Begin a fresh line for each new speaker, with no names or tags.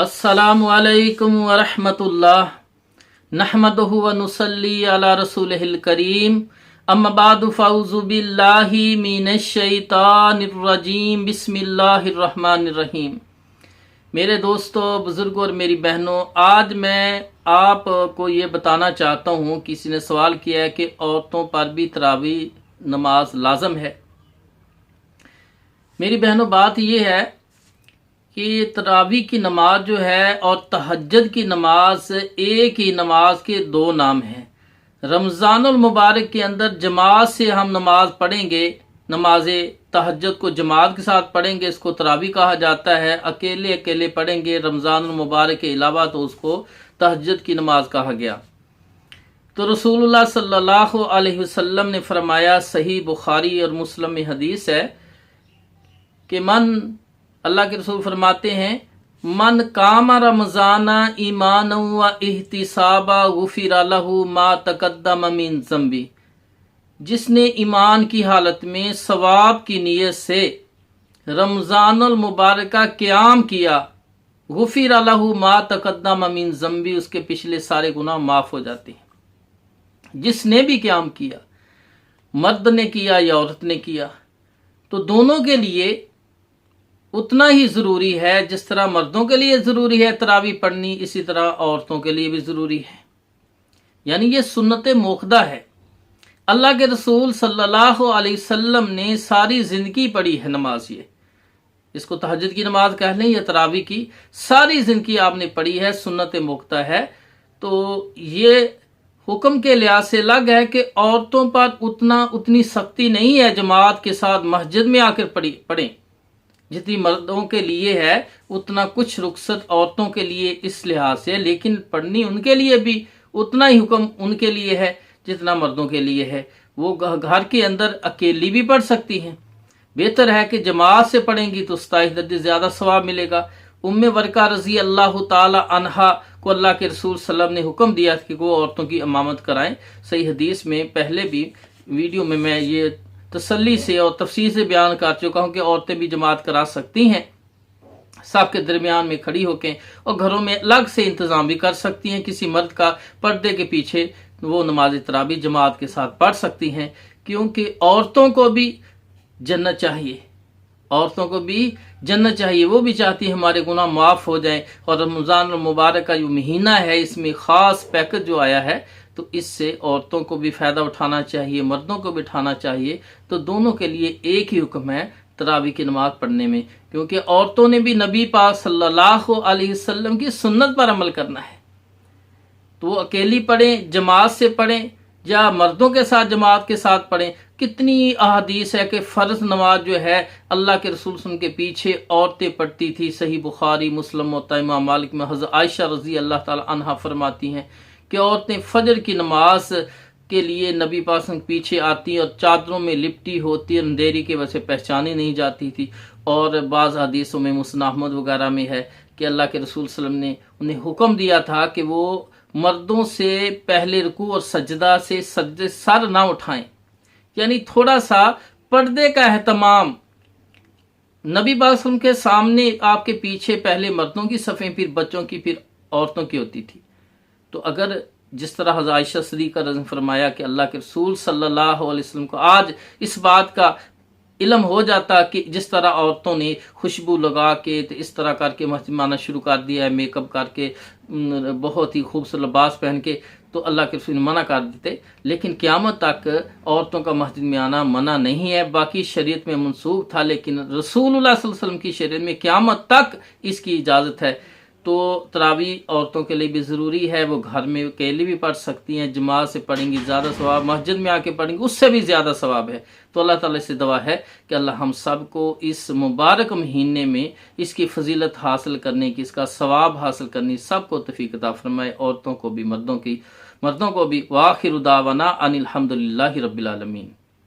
अस्सलामु अलैकुम वरहमतुल्लाह नहमदुहु व नुसल्ली अला रसूलिहिल करीम अम्मा बादु फ़अऊज़ु बिल्लाहि मिनश शैतानिर रजीम बिस्मिल्लाहिर रहमानिर रहीम। मेरे दोस्तों, बुज़ुर्गों और मेरी बहनों, आज मैं आपको ये बताना चाहता हूँ, किसी ने सवाल किया है कि औरतों पर भी तरावी नमाज लाजम है। मेरी बहनों, बात ये है कि तरावी की नमाज जो है और तहज्जुद की नमाज एक ही नमाज के दो नाम हैं। रमज़ानुल मुबारक के अंदर जमात से हम नमाज पढ़ेंगे, नमाज तहज्जुद को जमात के साथ पढ़ेंगे, इसको तरावी कहा जाता है। अकेले अकेले पढ़ेंगे रमज़ानुल मुबारक के अलावा तो उसको तहज्जुद की नमाज कहा गया। तो रसूलुल्लाह सल्लल्लाहु अलैहि वसल्लम ने फरमाया, सही बुखारी और मुस्लिम में हदीस है कि अल्लाह के रसूल फरमाते हैं, मन कामा रमज़ाना ईमान व इहतिसाबा गुफिरा लहू मा तकद्दम मिन ज़ंबी। जिसने ईमान की हालत में सवाब की नीयत से रमज़ानुल मुबारक का क़याम किया, गुफिरा लहू मा तकद्दम मिन ज़ंबी, उसके पिछले सारे गुनाह माफ़ हो जाते हैं। जिसने भी क़याम किया, मर्द ने किया या औरत ने किया, तो दोनों के लिए उतना ही ज़रूरी है। जिस तरह मर्दों के लिए ज़रूरी है तरावी पढ़नी, इसी तरह औरतों के लिए भी ज़रूरी है। यानी ये सुन्नत मोक़दा है। अल्लाह के रसूल सल्लल्लाहु अलैहि वसल्लम ने सारी ज़िंदगी पढ़ी है नमाज। ये इसको तहज्जुद की नमाज कह लें या तरावी की, सारी ज़िंदगी आपने पढ़ी है, सुन्नत मोक़दा है। तो ये हुक्म के लिहाज से अलग है कि औरतों पर उतनी सख्ती नहीं है जमात के साथ मस्जिद में आकर पढ़ें जितनी मर्दों के लिए है। उतना कुछ रुखसत औरतों के लिए इस लिहाज से, लेकिन पढ़नी उनके लिए भी उतना ही हुक्म उनके लिए है जितना मर्दों के लिए है। वो घर के अंदर अकेली भी पढ़ सकती हैं। बेहतर है कि जमात से पढ़ेंगी तो 27 दर्जे ज़्यादा सवाब मिलेगा। उम्मे वरका रज़ी अल्लाह ताला अन्हा को अल्लाह के रसूल सल्लल्लाहु अलैहि वसल्लम ने हुक्म दिया कि वो औरतों की इमामत कराएं। सही हदीस में पहले भी वीडियो में मैं ये तसल्ली से और तफसील से बयान कर चुका हूँ कि औरतें भी जमात करा सकती हैं, सबके दरमियान में खड़ी होकर, और घरों में अलग से इंतज़ाम भी कर सकती हैं। किसी मर्द का पर्दे के पीछे वो नमाज तरावी जमात के साथ पढ़ सकती हैं, क्योंकि औरतों को भी जन्नत चाहिए। औरतों को भी जन्नत चाहिए, वो भी चाहती है हमारे गुनाह माफ़ हो जाएं। और रमज़ान मुबारक का जो महीना है, इसमें ख़ास पैकेज जो आया है, तो इससे औरतों को भी फ़ायदा उठाना चाहिए, मर्दों को भी उठाना चाहिए। तो दोनों के लिए एक ही हुक्म है तरावी की नमाज़ पढ़ने में, क्योंकि औरतों ने भी नबी पाक सल्लल्लाहु अलैहि वसल्लम की सुन्नत पर अमल करना है। तो वो अकेली पढ़ें, जमात से पढ़ें या मर्दों के साथ जमात के साथ पढ़ें। कितनी अहादीस है कि फ़र्ज नमाज जो है अल्लाह के रसूल सुन के पीछे औरतें पढ़ती थी। सही बुखारी मुस्लिम और इमाम मालिक में हज़रत आयशा रज़ी अल्लाह ताला अन्हा फरमाती हैं कि औरतें फजर की नमाज के लिए नबी पाक के पीछे आती और चादरों में लिपटी होती, अंधेरी की वजह से पहचानी नहीं जाती थी। और बाज़ हदीसों में मुस्नद अहमद वगैरह में है कि अल्लाह के रसूल सल्लल्लाहु अलैहि वसल्लम ने उन्हें हुक्म दिया था कि वो मर्दों से पहले रुकू और सजदा से सजदे सर ना उठाएं। यानी थोड़ा सा पर्दे का एहतमाम। नबी पाक के सामने आपके पीछे पहले मर्दों की सफ़ें, फिर बच्चों की, फिर औरतों की होती थी। तो अगर जिस तरह हज़रत आयशा सिद्दीक़ा रज़ियल्लाहु अन्हा फरमाया कि अल्लाह के रसूल सल्लल्लाहु अलैहि वसल्लम को आज इस बात का इल्म हो जाता कि जिस तरह औरतों ने खुशबू लगा के तो इस तरह करके मस्जिद में आना शुरू कर दिया है, मेकअप करके, बहुत ही खूबसूरत लिबास पहन के, तो अल्लाह के रसूल ने मना कर देते। लेकिन क़यामत तक औरतों का मस्जिद में आना मना नहीं है। बाकी शरीयत में मनसूख था, लेकिन रसूलुल्लाह सल्लल्लाहु अलैहि वसल्लम की शरीयत में क़यामत तक इसकी इजाज़त है। तो तरावी औरतों के लिए भी ज़रूरी है। वो घर में अकेली भी पढ़ सकती हैं, जमात से पढ़ेंगी ज़्यादा सवाब, मस्जिद में आके पढ़ेंगी उससे भी ज़्यादा सवाब है। तो अल्लाह ताला से दुआ है कि अल्लाह हम सब को इस मुबारक महीने में इसकी फजीलत हासिल करने की, इसका सवाब हासिल करने सबको तौफीक अता फरमाए, औरतों को भी मर्दों को भी। वाखिर दावाना अनिल हम्दुलिल्लाहि रब्बिल आलमीन।